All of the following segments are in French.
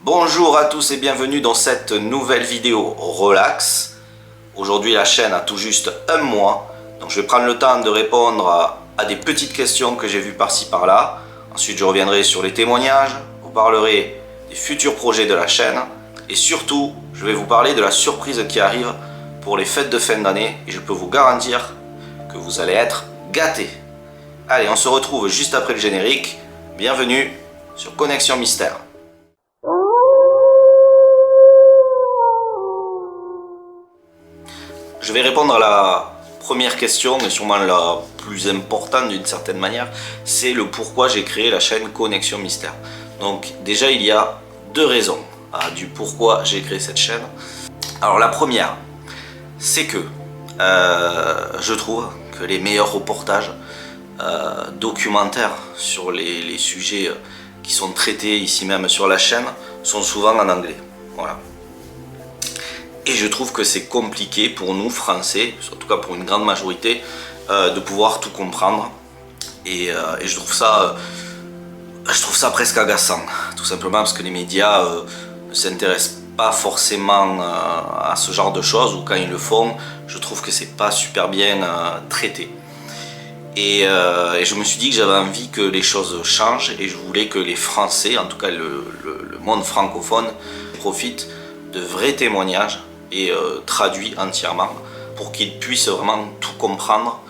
Bonjour à tous et bienvenue dans cette nouvelle vidéo relax. Aujourd'hui la chaîne a tout juste un mois, donc je vais prendre le temps de répondre à des petites questions que j'ai vues par-ci par-là. Ensuite je reviendrai sur les témoignages, vous parlerai des futurs projets de la chaîne et surtout je vais vous parler de la surprise qui arrive pour les fêtes de fin d'année et je peux vous garantir que vous allez être gâtés. Allez, on se retrouve juste après le générique. Bienvenue sur Connexion Mystère. Je vais répondre à la première question, et sûrement la plus importante d'une certaine manière, c'est le pourquoi j'ai créé la chaîne Connexion Mystère. Donc déjà il y a deux raisons du pourquoi j'ai créé cette chaîne. Alors la première, c'est que je trouve que les meilleurs reportages documentaires sur les sujets qui sont traités ici même sur la chaîne sont souvent en anglais. Voilà. Et je trouve que c'est compliqué pour nous Français, en tout cas pour une grande majorité, de pouvoir tout comprendre. Et je trouve ça presque agaçant, tout simplement parce que les médias ne s'intéressent pas forcément à ce genre de choses, ou quand ils le font, je trouve que c'est pas super bien traité. Et je me suis dit que j'avais envie que les choses changent et je voulais que les Français, en tout cas le monde francophone, profitent de vrais témoignages et traduits entièrement pour qu'ils puissent vraiment tout comprendre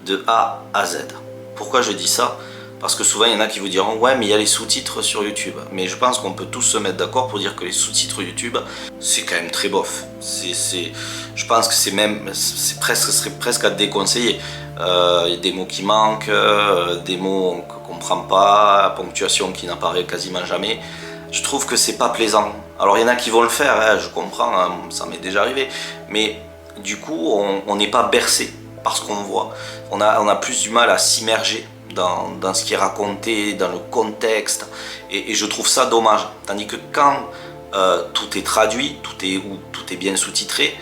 de A à Z. Pourquoi je dis ça? Parce que souvent il y en a qui vous diront ouais mais il y a les sous-titres sur YouTube. Mais je pense qu'on peut tous se mettre d'accord pour dire que les sous-titres YouTube c'est quand même très bof. Je pense que ce serait presque à déconseiller. Il y a des mots qui manquent, des mots qu'on ne comprend pas, la ponctuation qui n'apparaît quasiment jamais. Je trouve que c'est pas plaisant. Alors il y en a qui vont le faire, hein, je comprends, hein, ça m'est déjà arrivé. Mais du coup, on n'est pas bercé par ce qu'on voit. On a plus du mal à s'immerger dans ce qui est raconté, dans le contexte. Et je trouve ça dommage. Tandis que quand tout est traduit, tout est bien sous-titré,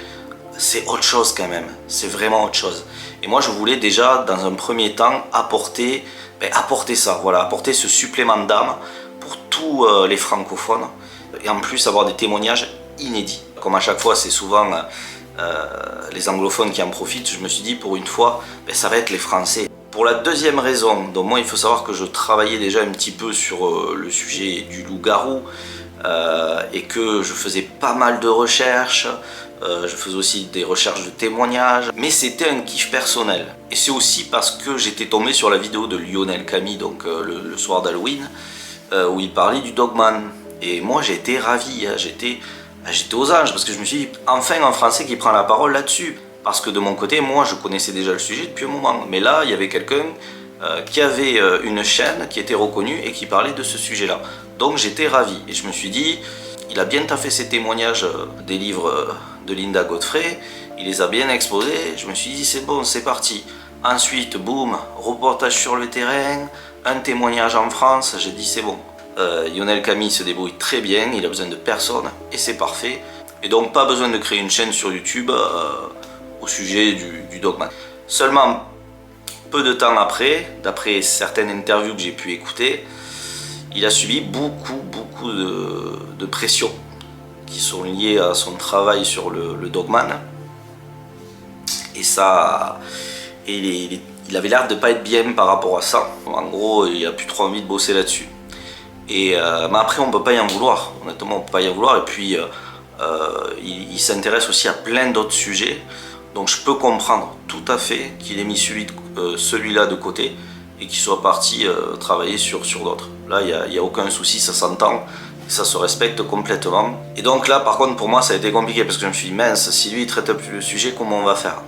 c'est autre chose quand même. C'est vraiment autre chose. Et moi, je voulais déjà, dans un premier temps, apporter ça, voilà, apporter ce supplément d'âme pour tous les francophones et en plus avoir des témoignages inédits. Comme à chaque fois c'est souvent les anglophones qui en profitent, je me suis dit pour une fois ça va être les Français. Pour la deuxième raison, donc moi il faut savoir que je travaillais déjà un petit peu sur le sujet du loup-garou et que je faisais pas mal de recherches, je faisais aussi des recherches de témoignages, mais c'était un kiff personnel. Et c'est aussi parce que j'étais tombé sur la vidéo de Lionel Camille, donc le soir d'Halloween, où il parlait du Dogman. Et moi j'ai été ravi, hein, j'étais aux anges parce que je me suis dit enfin un Français qui prend la parole là-dessus. Parce que de mon côté, moi je connaissais déjà le sujet depuis un moment. Mais là, il y avait quelqu'un qui avait une chaîne qui était reconnue et qui parlait de ce sujet-là. Donc j'étais ravi. Et je me suis dit, il a bien taffé ses témoignages des livres de Linda Godfrey. Il les a bien exposés. Je me suis dit, c'est bon, c'est parti. Ensuite, boum, reportage sur le terrain, un témoignage en France. J'ai dit, c'est bon. Lionel Camille se débrouille très bien, il a besoin de personne et c'est parfait. Et donc pas besoin de créer une chaîne sur YouTube au sujet du Dogman. Seulement peu de temps après, d'après certaines interviews que j'ai pu écouter, il a subi beaucoup de pressions qui sont liées à son travail sur le Dogman. Et ça, il avait l'air de pas être bien par rapport à ça. En gros, il a plus trop envie de bosser là-dessus. Mais après on peut pas y en vouloir, honnêtement on peut pas y en vouloir. Et puis il s'intéresse aussi à plein d'autres sujets, donc je peux comprendre tout à fait qu'il ait mis celui-là de côté et qu'il soit parti travailler sur d'autres. Là il n'y a aucun souci, ça s'entend, ça se respecte complètement. Et donc là par contre pour moi ça a été compliqué parce que je me suis dit mince, si lui il traite plus le sujet, comment on va faire?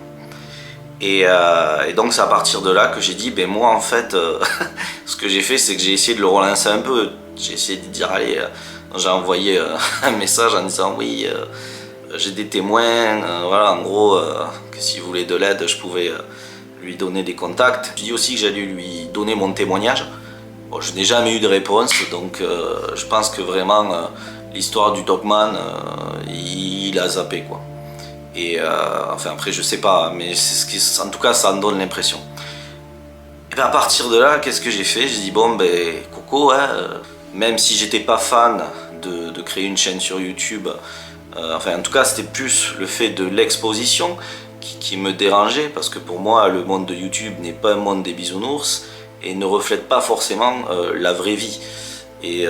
Et donc c'est à partir de là que j'ai dit, ben moi en fait, ce que j'ai fait c'est que j'ai essayé de le relancer un peu. J'ai essayé de dire allez, j'ai envoyé un message en disant oui, j'ai des témoins, voilà en gros, que s'il voulait de l'aide je pouvais lui donner des contacts. Je dis aussi que j'allais lui donner mon témoignage. Bon, je n'ai jamais eu de réponse, donc je pense que vraiment l'histoire du Dogman, il a zappé quoi. Et enfin après je sais pas, mais en tout cas ça en donne l'impression. Et bien à partir de là, qu'est-ce que j'ai fait? J'ai dit bon ben Coco, hein, même si j'étais pas fan de créer une chaîne sur YouTube. Enfin, en tout cas, c'était plus le fait de l'exposition qui me dérangeait, parce que pour moi, le monde de YouTube n'est pas un monde des bisounours et ne reflète pas forcément la vraie vie. Et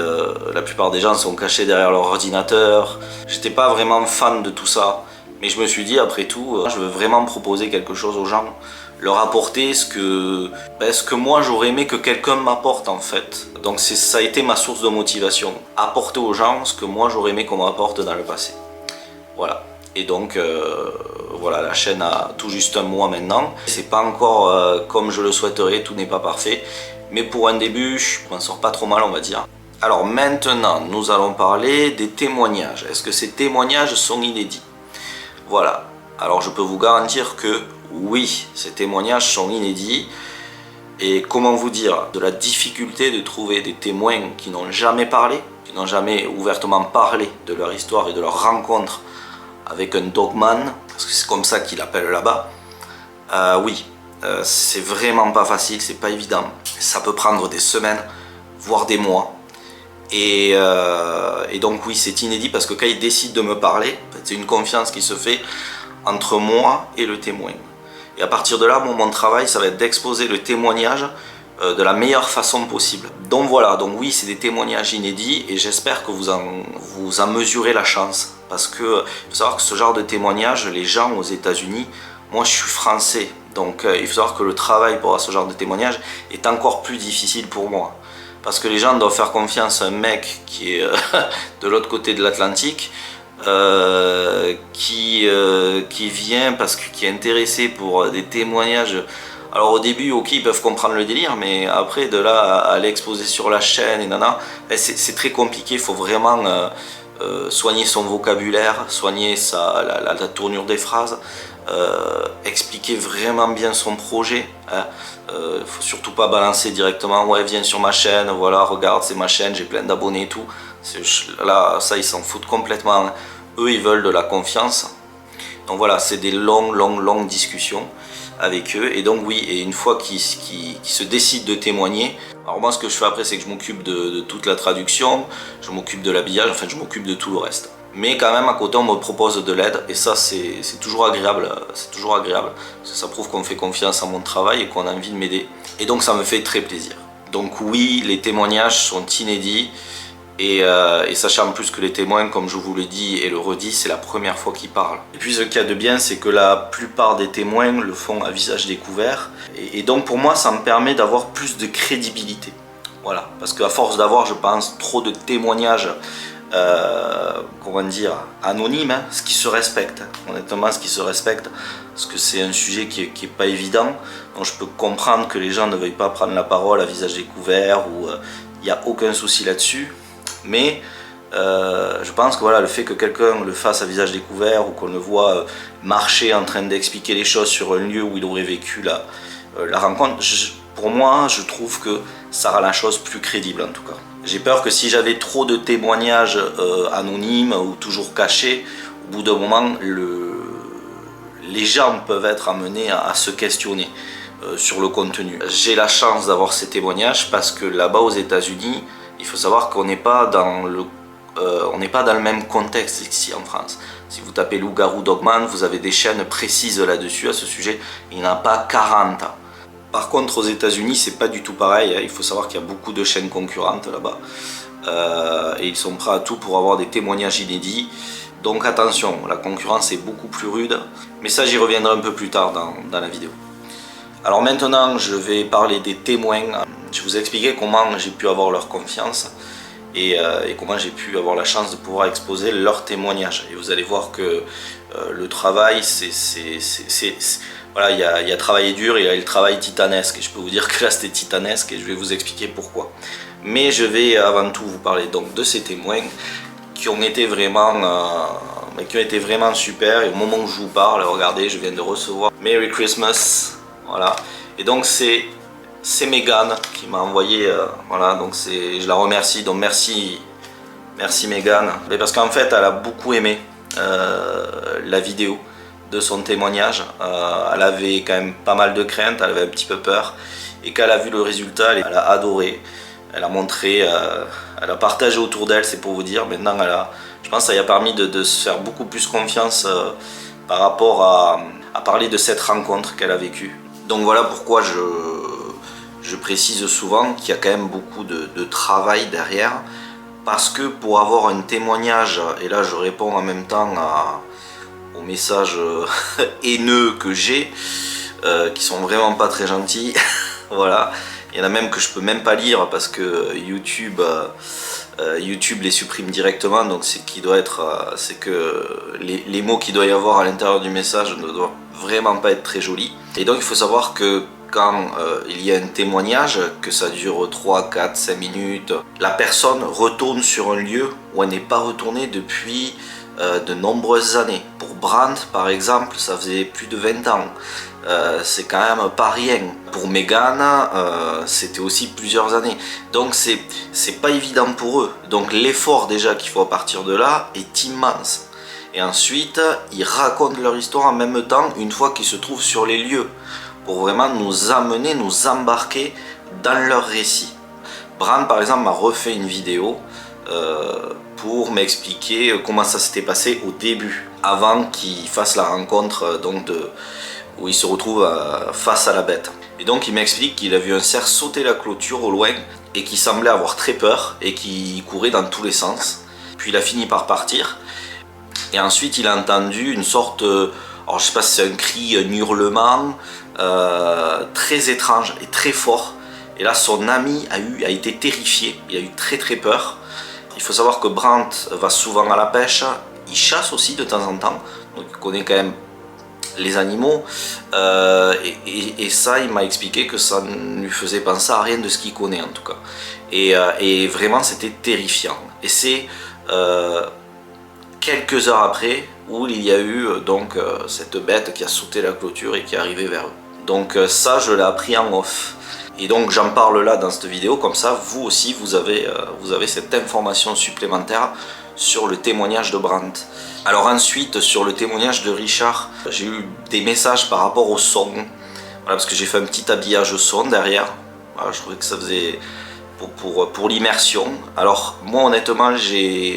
la plupart des gens sont cachés derrière leur ordinateur. J'étais pas vraiment fan de tout ça, mais je me suis dit, après tout, je veux vraiment proposer quelque chose aux gens, leur apporter ce que moi j'aurais aimé que quelqu'un m'apporte en fait. Donc ça a été ma source de motivation, apporter aux gens ce que moi j'aurais aimé qu'on m'apporte dans le passé. Voilà. Et donc voilà, la chaîne a tout juste un mois maintenant. C'est pas encore comme je le souhaiterais, tout n'est pas parfait, mais pour un début, je m'en sors pas trop mal, on va dire. Alors maintenant, nous allons parler des témoignages. Est-ce que ces témoignages sont inédits? Voilà. Alors je peux vous garantir que oui, ces témoignages sont inédits. Et comment vous dire, de la difficulté de trouver des témoins qui n'ont jamais parlé, qui n'ont jamais ouvertement parlé de leur histoire et de leur rencontre avec un dogman, parce que c'est comme ça qu'ils l'appellent là-bas. Oui, c'est vraiment pas facile, c'est pas évident. Ça peut prendre des semaines, voire des mois. Et donc oui, c'est inédit parce que quand ils décident de me parler, c'est une confiance qui se fait entre moi et le témoin. Et à partir de là, mon travail, ça va être d'exposer le témoignage de la meilleure façon possible. Donc voilà, donc oui, c'est des témoignages inédits et j'espère que vous en mesurez la chance. Parce que il faut savoir que ce genre de témoignage, les gens aux États-Unis, moi je suis français, donc il faut savoir que le travail pour ce genre de témoignage est encore plus difficile pour moi. Parce que les gens doivent faire confiance à un mec qui est de l'autre côté de l'Atlantique, qui vient qui est intéressé pour des témoignages. Alors au début, ok, ils peuvent comprendre le délire, mais après de là à l'exposer sur la chaîne et nana, c'est très compliqué. Il faut vraiment soigner son vocabulaire, soigner la tournure des phrases, expliquer vraiment bien son projet. Faut surtout pas balancer directement, ouais, viens sur ma chaîne, voilà, regarde, c'est ma chaîne, j'ai plein d'abonnés et tout. Là, ça, ils s'en foutent complètement. Eux, ils veulent de la confiance. Donc voilà, c'est des longues discussions avec eux. Et donc oui, et une fois qu'ils se décident de témoigner, alors moi ce que je fais après, c'est que je m'occupe de toute la traduction, je m'occupe de l'habillage, enfin je m'occupe de tout le reste. Mais quand même à côté on me propose de l'aide et ça c'est toujours agréable, c'est toujours agréable. Parce que ça prouve qu'on fait confiance à mon travail et qu'on a envie de m'aider. Et donc ça me fait très plaisir. Donc oui, les témoignages sont inédits. Et sachant en plus que les témoins, comme je vous le dis et le redis, c'est la première fois qu'ils parlent. Et puis ce qu'il y a de bien, c'est que la plupart des témoins le font à visage découvert. Et donc pour moi, ça me permet d'avoir plus de crédibilité. Voilà, parce qu'à force d'avoir, je pense, trop de témoignages, comment dire, anonymes, hein, ce qui se respecte, honnêtement, ce qui se respecte, parce que c'est un sujet qui est pas évident. Donc je peux comprendre que les gens ne veuillent pas prendre la parole à visage découvert, ou il n'y a aucun souci là-dessus. Mais je pense que voilà, le fait que quelqu'un le fasse à visage découvert ou qu'on le voit marcher en train d'expliquer les choses sur un lieu où il aurait vécu la rencontre, pour moi, je trouve que ça rend la chose plus crédible en tout cas. J'ai peur que si j'avais trop de témoignages anonymes ou toujours cachés, au bout d'un moment, les gens peuvent être amenés à se questionner sur le contenu. J'ai la chance d'avoir ces témoignages parce que là-bas aux États-Unis, il faut savoir qu'on n'est pas dans le même contexte ici en France. Si vous tapez loup-garou dogman, vous avez des chaînes précises là-dessus à ce sujet. Il n'y en a pas 40. Par contre, aux États-Unis, c'est pas du tout pareil. Il faut savoir qu'il y a beaucoup de chaînes concurrentes là-bas. Et ils sont prêts à tout pour avoir des témoignages inédits. Donc attention, la concurrence est beaucoup plus rude. Mais ça, j'y reviendrai un peu plus tard dans la vidéo. Alors maintenant, je vais parler des témoins. Je vais vous expliquer comment j'ai pu avoir leur confiance et comment j'ai pu avoir la chance de pouvoir exposer leurs témoignages. Et vous allez voir que le travail, voilà, il y a travail dur et il y a le travail titanesque. Et je peux vous dire que là, c'était titanesque et je vais vous expliquer pourquoi. Mais je vais avant tout vous parler donc de ces témoins qui ont été vraiment super. Et au moment où je vous parle, regardez, je viens de recevoir Merry Christmas. Voilà. Et donc c'est Megan qui m'a envoyé, voilà, donc je la remercie, donc merci Megan. Mais parce qu'en fait elle a beaucoup aimé la vidéo de son témoignage. Elle avait quand même pas mal de craintes, elle avait un petit peu peur. Et quand elle a vu le résultat, elle a adoré. Elle a montré, elle a partagé autour d'elle, c'est pour vous dire. Maintenant, je pense que ça lui a permis de se faire beaucoup plus confiance par rapport à parler de cette rencontre qu'elle a vécue. Donc voilà pourquoi je précise souvent qu'il y a quand même beaucoup de travail derrière. Parce que pour avoir un témoignage, et là je réponds en même temps aux messages haineux que j'ai, qui sont vraiment pas très gentils, voilà. Il y en a même que je peux même pas lire parce que YouTube les supprime directement, donc c'est que les mots qu'il doit y avoir à l'intérieur du message ne doivent vraiment pas être très jolis. Et donc il faut savoir que quand il y a un témoignage, que ça dure 3, 4, 5 minutes, la personne retourne sur un lieu où elle n'est pas retournée depuis de nombreuses années. Pour Brandt par exemple, ça faisait plus de 20 ans. C'est quand même pas rien. Pour Meghan, c'était aussi plusieurs années. Donc c'est pas évident pour eux. Donc l'effort déjà qu'il faut à partir de là est immense. Et ensuite, ils racontent leur histoire en même temps une fois qu'ils se trouvent sur les lieux, pour vraiment nous amener, nous embarquer dans leur récit. Brandt par exemple m'a refait une vidéo pour m'expliquer comment ça s'était passé au début, avant qu'il fasse la rencontre où il se retrouve face à la bête. Et donc il m'explique qu'il a vu un cerf sauter la clôture au loin et qu'il semblait avoir très peur et qu'il courait dans tous les sens. Puis il a fini par partir et ensuite il a entendu une sorte, alors je sais pas si c'est un cri, un hurlement très étrange et très fort. Et là son ami a été terrifié, il a eu très très peur. Il faut savoir que Brandt va souvent à la pêche, il chasse aussi de temps en temps, donc il connaît quand même les animaux, et ça il m'a expliqué que ça ne lui faisait penser à rien de ce qu'il connaît en tout cas. Et vraiment c'était terrifiant. Et c'est quelques heures après où il y a eu cette bête qui a sauté la clôture et qui est arrivée vers eux. Donc ça je l'ai appris en off. Et donc j'en parle là dans cette vidéo, comme ça vous aussi vous avez cette information supplémentaire sur le témoignage de Brandt. Alors ensuite sur le témoignage de Richard, j'ai eu des messages par rapport au son, voilà, parce que j'ai fait un petit habillage son derrière, voilà, je trouvais que ça faisait pour l'immersion. Alors moi honnêtement,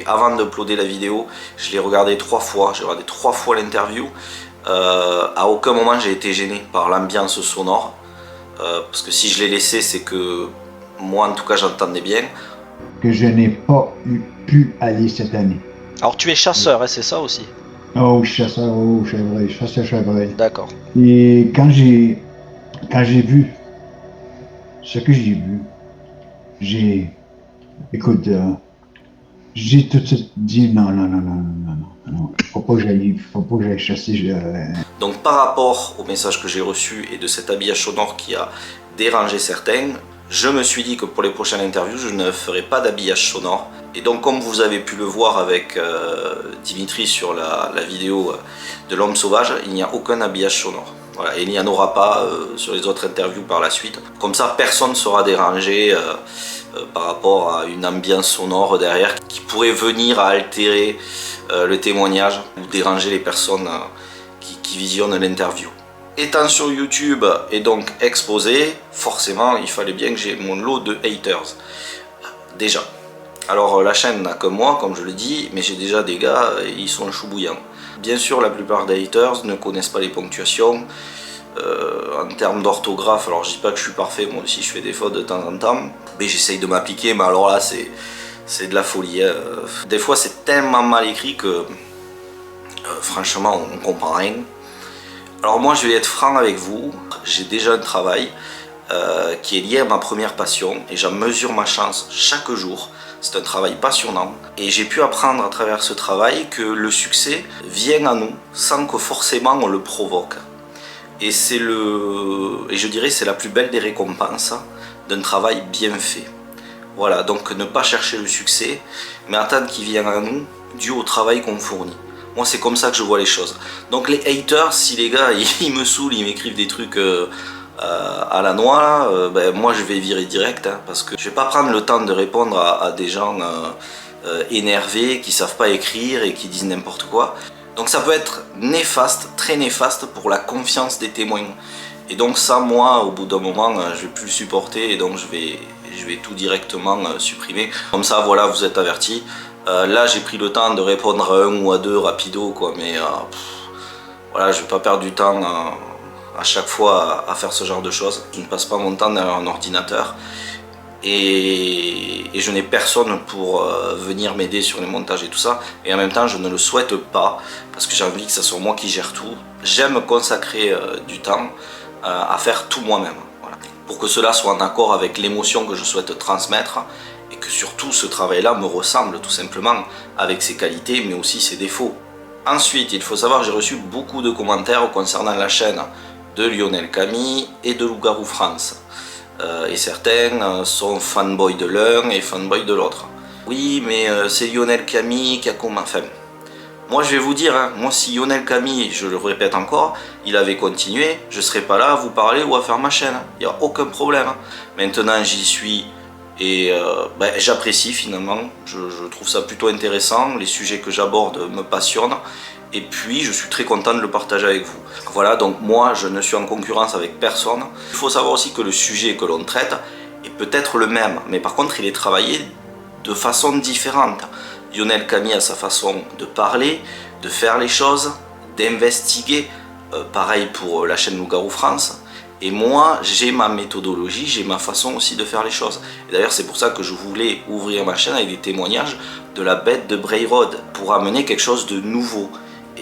avant d'uploader la vidéo, je l'ai regardé 3 fois, j'ai regardé 3 fois l'interview, à aucun moment j'ai été gêné par l'ambiance sonore, parce que si je l'ai laissé c'est que moi en tout cas j'entendais bien. Que je n'ai pas pu aller cette année. Alors tu es chasseur, hein, c'est ça aussi? Oh, chasseur, oh, chevreuil, chasseur chevreuil. D'accord. Et quand j'ai vu ce que j'ai vu, écoute, j'ai tout de suite dit non, faut pas que j'aille chasser. Donc par rapport au message que j'ai reçu et de cet habillage sonore qui a dérangé certains, je me suis dit que pour les prochaines interviews, je ne ferai pas d'habillage sonore. Et donc comme vous avez pu le voir avec Dimitri sur la vidéo de l'homme sauvage, il n'y a aucun habillage sonore. Voilà, et il n'y en aura pas sur les autres interviews par la suite. Comme ça, personne ne sera dérangé par rapport à une ambiance sonore derrière qui pourrait venir à altérer le témoignage ou déranger les personnes qui visionnent l'interview. Étant sur YouTube et donc exposé, forcément il fallait bien que j'ai mon lot de haters. Déjà. Alors la chaîne n'a que moi, comme je le dis, mais j'ai déjà des gars, ils sont chou bouillants. Bien sûr, la plupart des haters ne connaissent pas les ponctuations. En termes d'orthographe, alors je dis pas que je suis parfait, moi aussi je fais des fautes de temps en temps, mais j'essaye de m'appliquer, mais alors là c'est de la folie. Hein. Des fois c'est tellement mal écrit que franchement on comprend rien. Alors moi je vais être franc avec vous, j'ai déjà un travail qui est lié à ma première passion et j'en mesure ma chance chaque jour. C'est un travail passionnant et j'ai pu apprendre à travers ce travail que le succès vient à nous sans que forcément on le provoque. Et je dirais c'est la plus belle des récompenses d'un travail bien fait. Voilà, donc ne pas chercher le succès, mais attendre qu'il vienne à nous dû au travail qu'on fournit. Moi c'est comme ça que je vois les choses. Donc les haters, si les gars ils me saoulent, ils m'écrivent des trucs à la noix, ben, moi je vais virer direct, hein, parce que je vais pas prendre le temps de répondre à des gens énervés qui savent pas écrire et qui disent n'importe quoi. Donc ça peut être néfaste, très néfaste pour la confiance des témoins. Et donc ça, moi, au bout d'un moment, je vais plus le supporter et donc je je vais tout directement supprimer. Comme ça, voilà, vous êtes avertis. Là, j'ai pris le temps de répondre à un ou à deux rapido, quoi, mais voilà, je vais pas perdre du temps à chaque fois à faire ce genre de choses. Je ne passe pas mon temps derrière un ordinateur. Et je n'ai personne pour venir m'aider sur les montages et tout ça, et en même temps je ne le souhaite pas parce que j'ai envie que ce soit moi qui gère tout. J'aime consacrer du temps à faire tout moi-même, voilà, pour que cela soit en accord avec l'émotion que je souhaite transmettre et que surtout ce travail-là me ressemble tout simplement, avec ses qualités mais aussi ses défauts. Ensuite, il faut savoir que j'ai reçu beaucoup de commentaires concernant la chaîne de Lionel Camille et de Loup-Garou France. Et certains sont fanboy de l'un et fanboy de l'autre. Oui, mais c'est Lionel Camille qui a commencé. Enfin, moi je vais vous dire, hein, moi si Lionel Camille, je le répète encore, il avait continué, je ne serais pas là à vous parler ou à faire ma chaîne. Il n'y a aucun problème. Maintenant j'y suis et j'apprécie finalement. Je trouve ça plutôt intéressant. Les sujets que j'aborde me passionnent. Et puis je suis très content de le partager avec vous. Voilà, donc moi je ne suis en concurrence avec personne. Il faut savoir aussi que le sujet que l'on traite est peut-être le même, mais par contre il est travaillé de façon différente. Lionel Camille a sa façon de parler, de faire les choses, d'investiguer, pareil pour la chaîne Loup-Garou France. Et moi j'ai ma méthodologie, j'ai ma façon aussi de faire les choses. Et d'ailleurs c'est pour ça que je voulais ouvrir ma chaîne avec des témoignages de la bête de Bray Road, pour amener quelque chose de nouveau.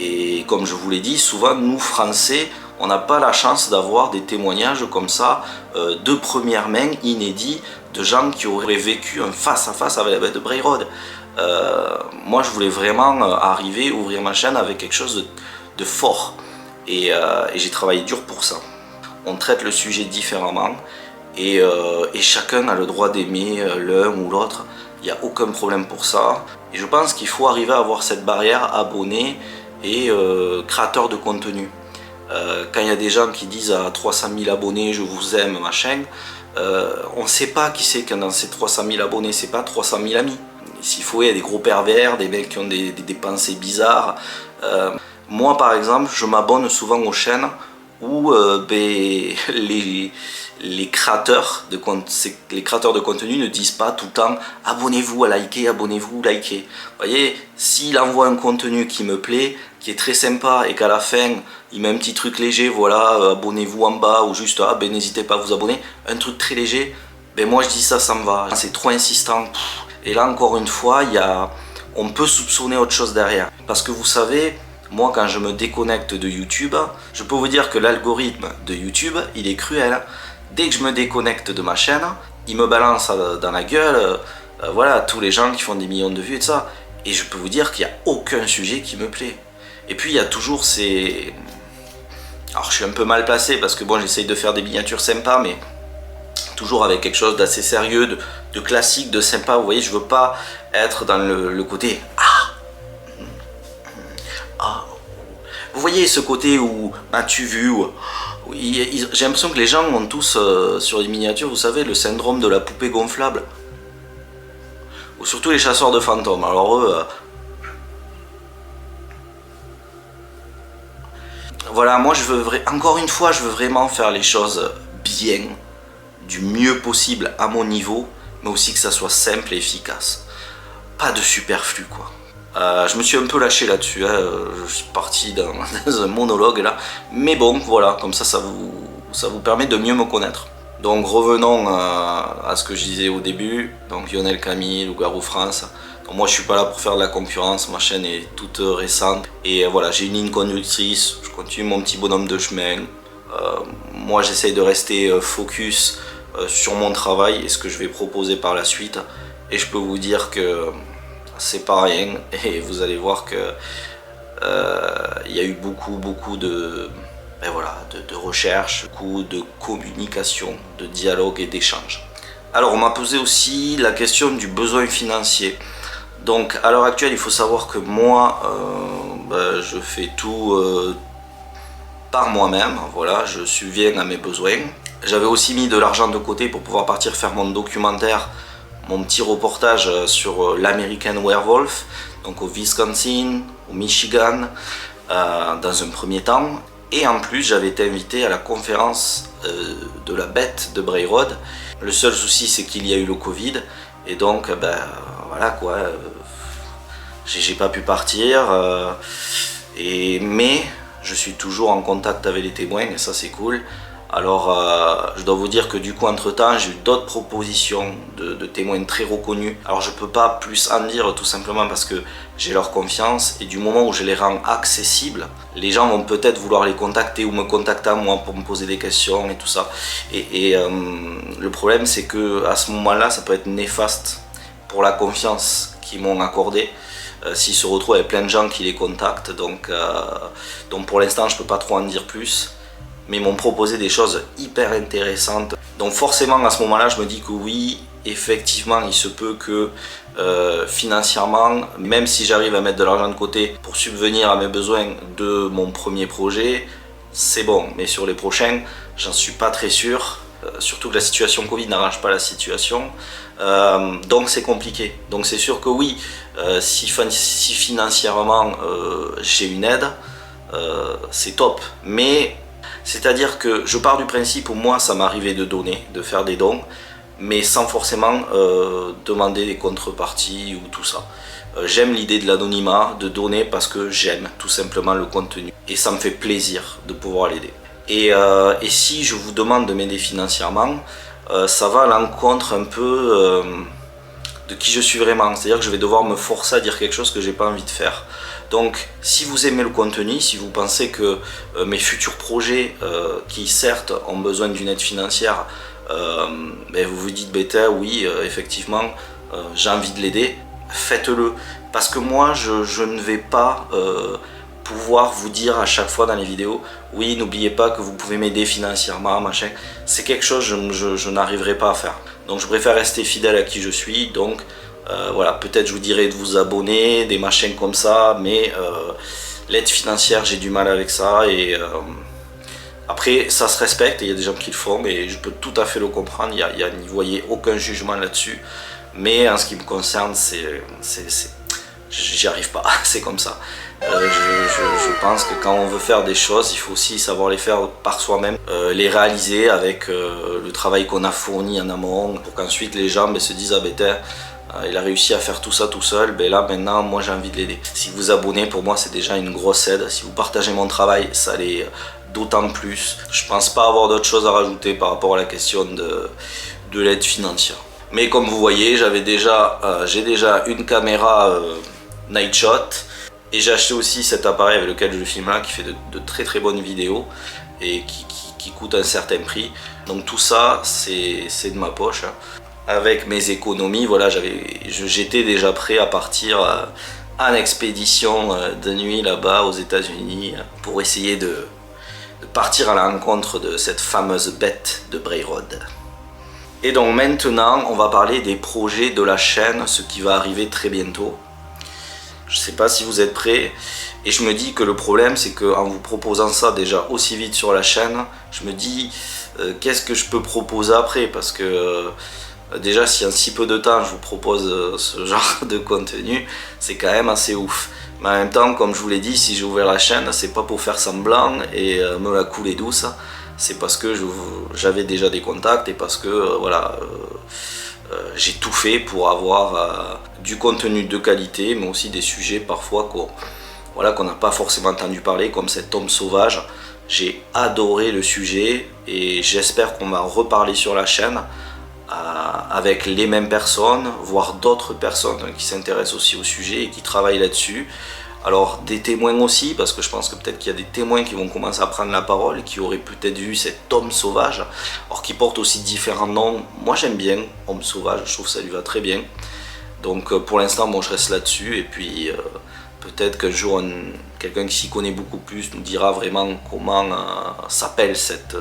Et comme je vous l'ai dit, souvent nous Français, on n'a pas la chance d'avoir des témoignages comme ça, de première main, inédits, de gens qui auraient vécu un face-à-face avec la bête de Bray Road. Moi je voulais vraiment arriver, ouvrir ma chaîne avec quelque chose de fort. Et j'ai travaillé dur pour ça. On traite le sujet différemment et chacun a le droit d'aimer l'un ou l'autre. Il n'y a aucun problème pour ça. Et je pense qu'il faut arriver à avoir cette barrière abonnés et créateurs de contenu. Quand il y a des gens qui disent à 300 000 abonnés je vous aime machin, on ne sait pas qui c'est qu'il y a dans ces 300 000 abonnés, c'est pas 300 000 amis. S'il faut, il y a des gros pervers, des mecs qui ont des pensées bizarres. Moi par exemple, je m'abonne souvent aux chaînes où les créateurs de contenu ne disent pas tout le temps abonnez-vous à liker, abonnez-vous, likez. Vous voyez, s'il envoie un contenu qui me plaît, qui est très sympa et qu'à la fin il met un petit truc léger, voilà, abonnez-vous en bas, ou juste n'hésitez pas à vous abonner, un truc très léger, moi je dis ça me va, c'est trop insistant. Et là encore une fois, on peut soupçonner autre chose derrière, parce que vous savez, moi quand je me déconnecte de YouTube, je peux vous dire que l'algorithme de YouTube il est cruel. Dès que je me déconnecte de ma chaîne, il me balance dans la gueule voilà, tous les gens qui font des millions de vues et tout ça. Et je peux vous dire qu'il n'y a aucun sujet qui me plaît. Et puis il y a toujours ces... Alors je suis un peu mal placé parce que bon, j'essaye de faire des miniatures sympas, mais toujours avec quelque chose d'assez sérieux, de classique, de sympa. Vous voyez, je veux pas être dans le côté... Vous voyez ce côté où as-tu vu où j'ai l'impression que les gens ont tous sur les miniatures, vous savez, le syndrome de la poupée gonflable. Ou surtout les chasseurs de fantômes. Alors eux... Voilà, moi je veux encore une fois, je veux vraiment faire les choses bien, du mieux possible à mon niveau, mais aussi que ça soit simple et efficace. Pas de superflu quoi. Je me suis un peu lâché là-dessus, hein. Je suis parti dans un monologue là, mais bon voilà, comme ça vous permet de mieux me connaître. Donc revenons à ce que je disais au début, donc Lionel Camille, Loup-Garou France. Donc, moi je suis pas là pour faire de la concurrence, ma chaîne est toute récente, et voilà, j'ai une ligne conductrice, je continue mon petit bonhomme de chemin. Moi j'essaye de rester focus sur mon travail et ce que je vais proposer par la suite, et je peux vous dire que c'est pas rien, et vous allez voir que il y a eu beaucoup de recherche, beaucoup de communication, de dialogue et d'échange. Alors on m'a posé aussi la question du besoin financier. Donc à l'heure actuelle il faut savoir que moi je fais tout par moi-même, voilà, je subviens à mes besoins. J'avais aussi mis de l'argent de côté pour pouvoir partir faire mon documentaire, mon petit reportage sur l'American Werewolf, donc au Wisconsin, au Michigan, dans un premier temps. Et en plus, j'avais été invité à la conférence de la bête de Bray Road. Le seul souci, c'est qu'il y a eu le Covid, et donc, voilà quoi, j'ai pas pu partir, mais je suis toujours en contact avec les témoins, et ça c'est cool. Alors je dois vous dire que du coup entre temps j'ai eu d'autres propositions de témoins très reconnus. Alors je peux pas plus en dire tout simplement parce que j'ai leur confiance et du moment où je les rends accessibles, les gens vont peut-être vouloir les contacter ou me contacter à moi pour me poser des questions et tout ça. Et le problème c'est que à ce moment-là ça peut être néfaste pour la confiance qu'ils m'ont accordée. S'ils se retrouvent avec plein de gens qui les contactent, donc pour l'instant je peux pas trop en dire plus. Mais ils m'ont proposé des choses hyper intéressantes. Donc forcément à ce moment-là, je me dis que oui, effectivement, il se peut que financièrement, même si j'arrive à mettre de l'argent de côté pour subvenir à mes besoins de mon premier projet, c'est bon. Mais sur les prochains, j'en suis pas très sûr. Surtout que la situation Covid n'arrange pas la situation. Donc c'est compliqué. Donc c'est sûr que oui, si financièrement j'ai une aide, c'est top. Mais c'est-à-dire que je pars du principe où moi ça m'arrivait de donner, de faire des dons, mais sans forcément demander des contreparties ou tout ça. J'aime l'idée de l'anonymat, de donner parce que j'aime tout simplement le contenu. Et ça me fait plaisir de pouvoir l'aider. Et si je vous demande de m'aider financièrement, ça va à l'encontre un peu de qui je suis vraiment. C'est-à-dire que je vais devoir me forcer à dire quelque chose que j'ai pas envie de faire. Donc si vous aimez le contenu, si vous pensez que mes futurs projets qui certes ont besoin d'une aide financière, vous vous dites oui effectivement j'ai envie de l'aider, faites-le. Parce que moi je ne vais pas pouvoir vous dire à chaque fois dans les vidéos oui n'oubliez pas que vous pouvez m'aider financièrement machin. C'est quelque chose que je n'arriverai pas à faire. Donc je préfère rester fidèle à qui je suis. Donc voilà, peut-être je vous dirai de vous abonner, des machins comme ça, mais l'aide financière, j'ai du mal avec ça. Et après, ça se respecte, et il y a des gens qui le font, et je peux tout à fait le comprendre, n'y voyez aucun jugement là-dessus. Mais en ce qui me concerne, j'y arrive pas, c'est comme ça. Je pense que quand on veut faire des choses, il faut aussi savoir les faire par soi-même, les réaliser avec le travail qu'on a fourni en amont, pour qu'ensuite les gens se disent il a réussi à faire tout ça tout seul, là maintenant moi j'ai envie de l'aider. Si vous abonnez, pour moi c'est déjà une grosse aide. Si vous partagez mon travail, ça l'est d'autant plus. Je pense pas avoir d'autres choses à rajouter par rapport à la question de l'aide financière. Mais comme vous voyez, j'ai déjà une caméra night shot, et j'ai acheté aussi cet appareil avec lequel je filme là, qui fait de très très bonnes vidéos et qui coûte un certain prix. Donc tout ça c'est de ma poche. Avec mes économies, voilà, j'étais déjà prêt à partir en expédition de nuit là-bas aux États-Unis pour essayer de partir à la rencontre de cette fameuse bête de Bray Road. Et donc maintenant, on va parler des projets de la chaîne, ce qui va arriver très bientôt. Je ne sais pas si vous êtes prêts, et je me dis que le problème c'est qu'en vous proposant ça déjà aussi vite sur la chaîne, je me dis qu'est-ce que je peux proposer après, parce que déjà si en si peu de temps je vous propose ce genre de contenu, c'est quand même assez ouf. Mais en même temps, comme je vous l'ai dit, si j'ai ouvert la chaîne, c'est pas pour faire semblant et me la couler douce, c'est parce que j'avais déjà des contacts et parce que j'ai tout fait pour avoir du contenu de qualité, mais aussi des sujets parfois qu'on n'a pas forcément entendu parler, comme cet homme sauvage. J'ai adoré le sujet et j'espère qu'on va en reparler sur la chaîne avec les mêmes personnes, voire d'autres personnes qui s'intéressent aussi au sujet et qui travaillent là-dessus. Alors des témoins aussi, parce que je pense que peut-être qu'il y a des témoins qui vont commencer à prendre la parole, qui auraient peut-être vu cet homme sauvage, alors qui porte aussi différents noms. Moi j'aime bien homme sauvage, je trouve que ça lui va très bien. Donc pour l'instant, bon, je reste là-dessus, et puis peut-être qu'un jour quelqu'un qui s'y connaît beaucoup plus nous dira vraiment comment s'appelle cet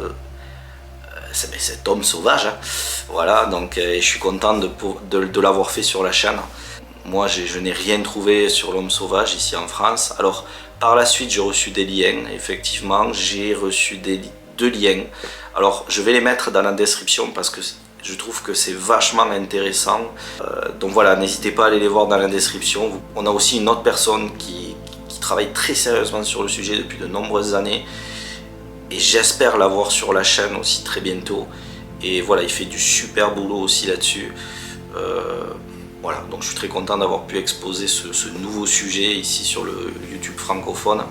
homme sauvage. Voilà, donc je suis content de l'avoir fait sur la chaîne. Moi je n'ai rien trouvé sur l'homme sauvage ici en France. Alors par la suite j'ai reçu des liens, effectivement j'ai reçu deux liens. Alors je vais les mettre dans la description parce que je trouve que c'est vachement intéressant. Donc voilà, n'hésitez pas à aller les voir dans la description. On a aussi une autre personne qui travaille très sérieusement sur le sujet depuis de nombreuses années. Et j'espère la voir sur la chaîne aussi très bientôt. Et voilà, il fait du super boulot aussi là-dessus. Voilà, donc je suis très content d'avoir pu exposer ce nouveau sujet ici sur le YouTube francophone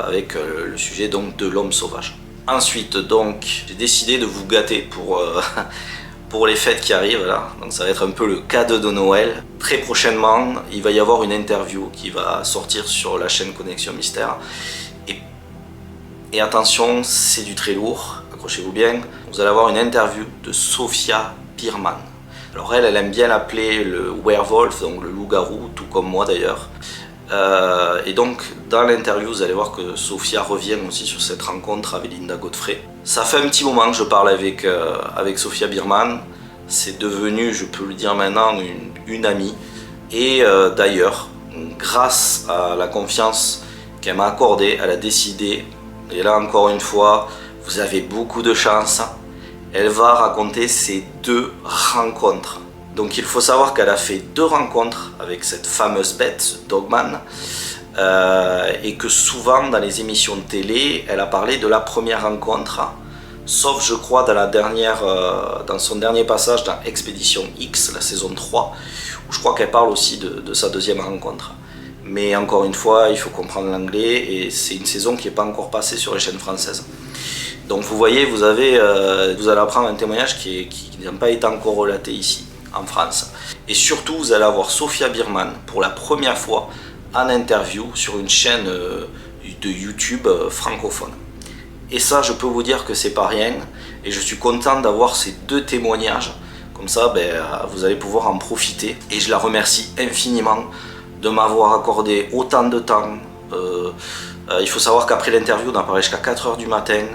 avec le sujet donc de l'homme sauvage. Ensuite, donc, j'ai décidé de vous gâter pour les fêtes qui arrivent là. Donc ça va être un peu le cadeau de Noël. Très prochainement, il va y avoir une interview qui va sortir sur la chaîne Connexion Mystère. Et attention, c'est du très lourd, accrochez-vous bien. Vous allez avoir une interview de Sophia Biermann. Alors elle aime bien l'appeler le werewolf, donc le loup-garou, tout comme moi d'ailleurs. Et donc dans l'interview, vous allez voir que Sophia revient aussi sur cette rencontre avec Linda Godfrey. Ça fait un petit moment que je parle avec Sophia Biermann. C'est devenu, je peux le dire maintenant, une amie. Et d'ailleurs, grâce à la confiance qu'elle m'a accordée, elle a décidé, et là encore une fois, vous avez beaucoup de chance, elle va raconter ces 2 rencontres. Donc il faut savoir qu'elle a fait 2 rencontres avec cette fameuse bête, ce Dogman, et que souvent dans les émissions de télé, elle a parlé de la première rencontre, sauf je crois dans son dernier passage dans Expédition X, la saison 3, où je crois qu'elle parle aussi de sa 2e rencontre. Mais encore une fois, il faut comprendre l'anglais et c'est une saison qui n'est pas encore passée sur les chaînes françaises. Donc vous voyez, vous allez apprendre un témoignage qui n'a pas été encore relaté ici, en France. Et surtout, vous allez avoir Sophia Biermann pour la première fois en interview sur une chaîne de YouTube francophone. Et ça, je peux vous dire que c'est pas rien. Et je suis content d'avoir ces 2 témoignages. Comme ça, vous allez pouvoir en profiter. Et je la remercie infiniment de m'avoir accordé autant de temps. Il faut savoir qu'après l'interview, on a parlé jusqu'à 4 h du matin.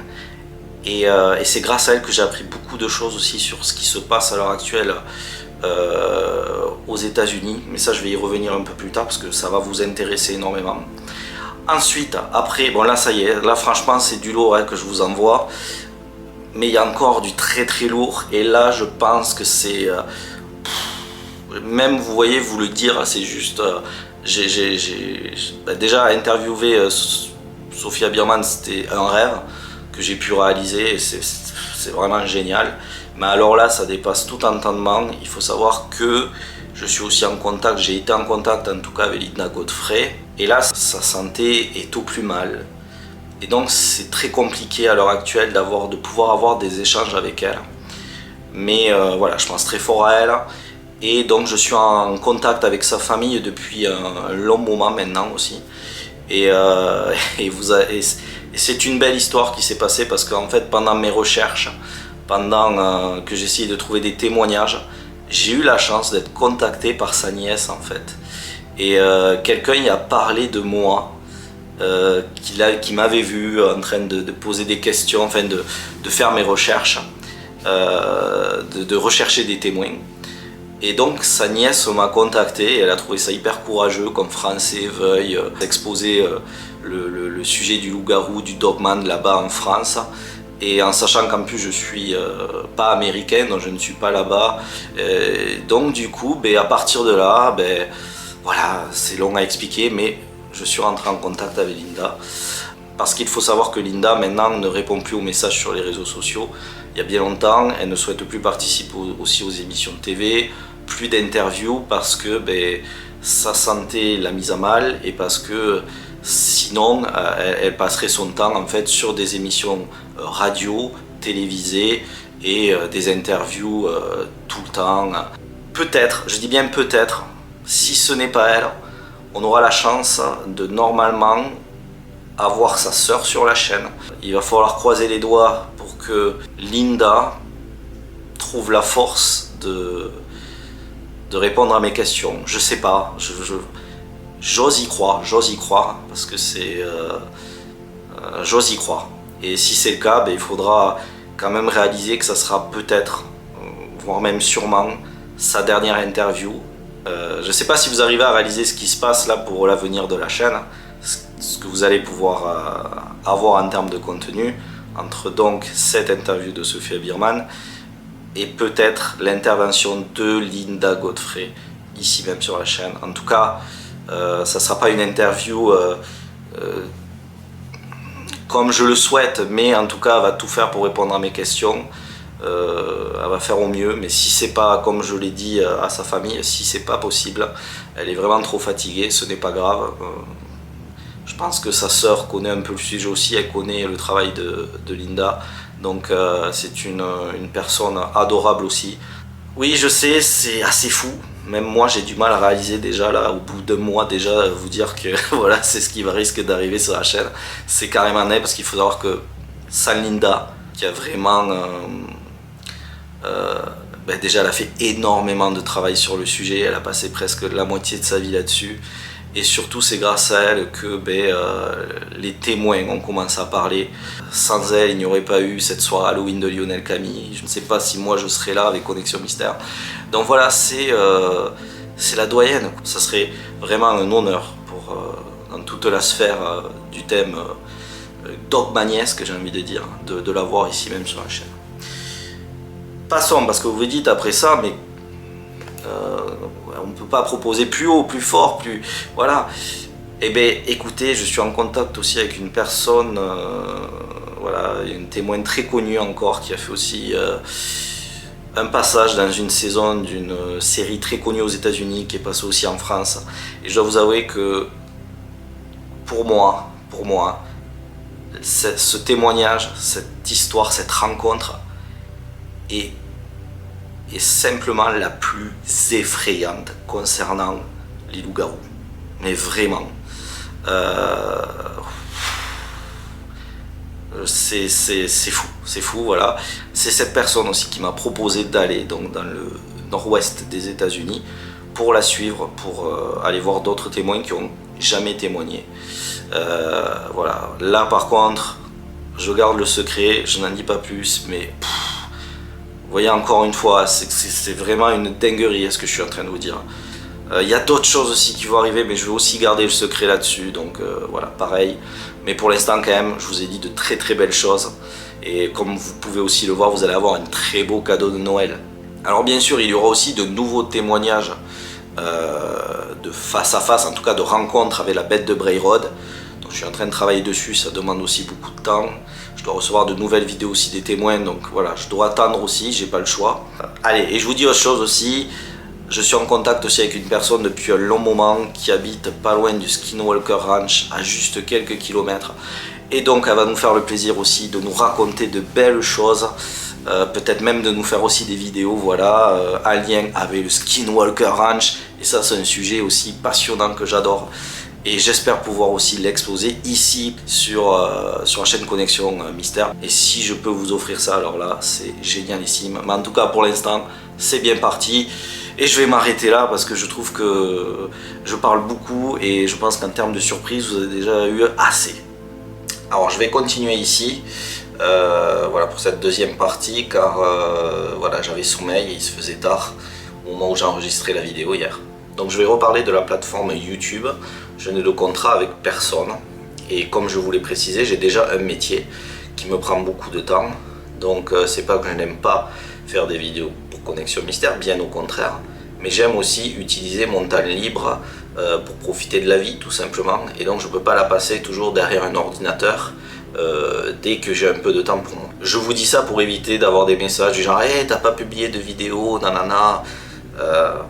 Et c'est grâce à elle que j'ai appris beaucoup de choses aussi sur ce qui se passe à l'heure actuelle aux États-Unis. Mais ça, je vais y revenir un peu plus tard parce que ça va vous intéresser énormément. Ensuite, après, bon là ça y est, là franchement c'est du lourd que je vous envoie. Mais il y a encore du très très lourd. Et là, je pense que c'est... même, vous voyez, vous le dire, c'est juste... déjà, interviewer Sophia Biermann, c'était un rêve que j'ai pu réaliser. Et c'est vraiment génial. Mais alors là, ça dépasse tout entendement. Il faut savoir que je suis aussi en contact, j'ai été en contact en tout cas avec Linda Godfrey. Et là, sa santé est au plus mal. Et donc, c'est très compliqué à l'heure actuelle de pouvoir avoir des échanges avec elle. Mais voilà, je pense très fort à elle. Et donc, je suis en contact avec sa famille depuis un long moment maintenant aussi. Et c'est une belle histoire qui s'est passée parce qu'en fait, pendant mes recherches, pendant que j'essayais de trouver des témoignages, j'ai eu la chance d'être contacté par sa nièce en fait. Et quelqu'un y a parlé de moi, qui m'avait vu en train de poser des questions, enfin de faire mes recherches, de rechercher des témoins. Et donc sa nièce m'a contacté et elle a trouvé ça hyper courageux comme Français veuille exposer le sujet du loup-garou, du Dogman là-bas en France. Et en sachant qu'en plus je suis pas américain, donc je ne suis pas là-bas. Donc du coup, à partir de là, voilà, c'est long à expliquer, mais je suis rentré en contact avec Linda. Parce qu'il faut savoir que Linda maintenant ne répond plus aux messages sur les réseaux sociaux. Il y a bien longtemps, elle ne souhaite plus participer aussi aux émissions de TV, plus d'interviews parce que sa santé l'a mise à mal et parce que sinon elle passerait son temps en fait sur des émissions radio, télévisées et des interviews tout le temps. Peut-être, je dis bien peut-être, si ce n'est pas elle, on aura la chance de normalement avoir sa sœur sur la chaîne. Il va falloir croiser les doigts pour que Linda trouve la force de répondre à mes questions. Je sais pas, j'ose y croire parce que c'est... j'ose y croire. Et si c'est le cas, il faudra quand même réaliser que ça sera peut-être, voire même sûrement, sa dernière interview. Je sais pas si vous arrivez à réaliser ce qui se passe là pour l'avenir de la chaîne, ce que vous allez pouvoir avoir en termes de contenu, entre donc cette interview de Sophia Biermann et peut-être l'intervention de Linda Godfrey, ici même sur la chaîne. En tout cas, ça ne sera pas une interview comme je le souhaite, mais en tout cas, elle va tout faire pour répondre à mes questions. elle va faire au mieux, mais si c'est pas, comme je l'ai dit à sa famille, si c'est pas possible, elle est vraiment trop fatiguée, ce n'est pas grave. Je pense que sa sœur connaît un peu le sujet aussi, elle connaît le travail de Linda, donc c'est une personne adorable aussi. Oui, je sais, c'est assez fou. Même moi, j'ai du mal à réaliser déjà, là, au bout d'un mois, déjà, vous dire que voilà, c'est ce qui va risque d'arriver sur la chaîne. C'est carrément net, parce qu'il faut savoir que sans Linda, qui a vraiment... déjà, elle a fait énormément de travail sur le sujet, elle a passé presque la moitié de sa vie là-dessus. Et surtout, c'est grâce à elle que les témoins ont commencé à parler. Sans elle, il n'y aurait pas eu cette soirée Halloween de Lionel Camille. Je ne sais pas si moi je serais là avec Connexion Mystère. Donc voilà, c'est la doyenne. Ça serait vraiment un honneur pour, dans toute la sphère du thème dogmaniesque, j'ai envie de dire, de la voir ici même sur la chaîne. Passons, parce que vous vous dites après ça, mais on ne peut pas proposer plus haut, plus fort, plus... Voilà. Eh bien, écoutez, je suis en contact aussi avec une personne, voilà, une témoin très connue encore, qui a fait aussi un passage dans une saison d'une série très connue aux États-Unis, qui est passée aussi en France. Et je dois vous avouer que, pour moi, ce témoignage, cette histoire, cette rencontre est simplement la plus effrayante concernant les loups-garous. Mais vraiment. C'est fou, voilà. C'est cette personne aussi qui m'a proposé d'aller donc dans le nord-ouest des États-Unis pour la suivre, pour aller voir d'autres témoins qui n'ont jamais témoigné. Voilà. Là par contre, je garde le secret, je n'en dis pas plus, mais... Vous voyez, encore une fois, c'est vraiment une dinguerie ce que je suis en train de vous dire. Il y a d'autres choses aussi qui vont arriver, mais je vais aussi garder le secret là-dessus, donc voilà, pareil. Mais pour l'instant quand même, je vous ai dit de très très belles choses. Et comme vous pouvez aussi le voir, vous allez avoir un très beau cadeau de Noël. Alors bien sûr, il y aura aussi de nouveaux témoignages de face à face, en tout cas de rencontres avec la bête de Bray Road. Donc je suis en train de travailler dessus, ça demande aussi beaucoup de temps. Je dois recevoir de nouvelles vidéos aussi des témoins, donc voilà, je dois attendre aussi, j'ai pas le choix. Allez, et je vous dis autre chose aussi, je suis en contact aussi avec une personne depuis un long moment qui habite pas loin du Skinwalker Ranch, à juste quelques kilomètres. Et donc elle va nous faire le plaisir aussi de nous raconter de belles choses, peut-être même de nous faire aussi des vidéos, voilà, en lien avec le Skinwalker Ranch. Et ça, c'est un sujet aussi passionnant que j'adore. Et j'espère pouvoir aussi l'exposer ici sur la chaîne Connexion Mystère. Et si je peux vous offrir ça, alors là, c'est génialissime. Mais en tout cas, pour l'instant, c'est bien parti. Et je vais m'arrêter là parce que je trouve que je parle beaucoup. Et je pense qu'en termes de surprise, vous avez déjà eu assez. Alors, je vais continuer ici. Voilà, pour cette deuxième partie. Car voilà, j'avais sommeil et il se faisait tard au moment où j'ai enregistré la vidéo hier. Donc je vais reparler de la plateforme YouTube. Je n'ai de contrat avec personne. Et comme je vous l'ai précisé, j'ai déjà un métier qui me prend beaucoup de temps. Donc c'est pas que je n'aime pas faire des vidéos pour Connexion Mystère, bien au contraire. Mais j'aime aussi utiliser mon temps libre pour profiter de la vie, tout simplement. Et donc je ne peux pas la passer toujours derrière un ordinateur dès que j'ai un peu de temps pour moi. Je vous dis ça pour éviter d'avoir des messages du genre hey, t'as pas publié de vidéo, nanana.